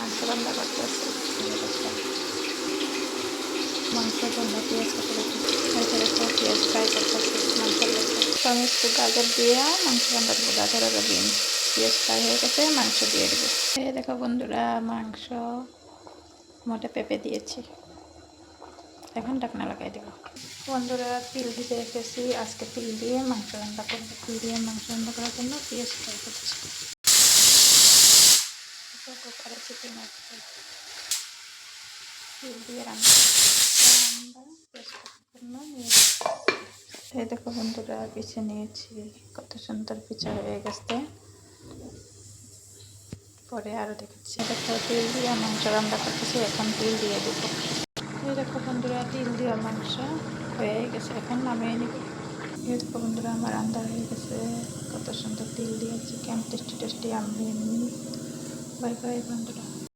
মাংস রান্না করতেছি। মাংস রান্না পেঁয়াজ কাটা রেখে পেঁয়াজ ফ্রাই করতেছি মাংসের লেগে। তো আমি একটু গাজর দিয়ে মাংস রান্না দেবো। গাজর আর বিন পেঁয়াজ ফ্রাই হয়ে গেছে, মাংস দিয়ে দেবো। এই দেখো বন্ধুরা, মাংস মোটে পেঁপে দিয়েছি। এখন ঢাকনা লাগাই দেবো। বন্ধুরা, তিল দিতে রেখেছি। আজকে তিল দিয়ে মাংস রান্না করবো। তিল দিয়ে মাংস রান্না করার জন্য পেঁয়াজ ফ্রাই করছি। কুকারে চিকেন তিল দিয়ে রান্না এই দেখো বন্ধুরা, পিছে নিয়েছি। কত সুন্দর পিছা হয়ে গেছে। পরে আরও দেখেছি। দেখো তিল দিয়ে মাংস রান্না করতেছি। এখন তিল দিয়ে দেবো। এই দেখো বন্ধুরা, তিল দিয়ে মাংস হয়ে গেছে। এখন নামিয়ে নিব। এই দেখো বন্ধুরা, আমার রান্না হয়ে গেছে। কত সুন্দর তিল দিয়ে চিকেন, টেস্টি টেস্টি। আমি বাই বাই বন্ধুরা।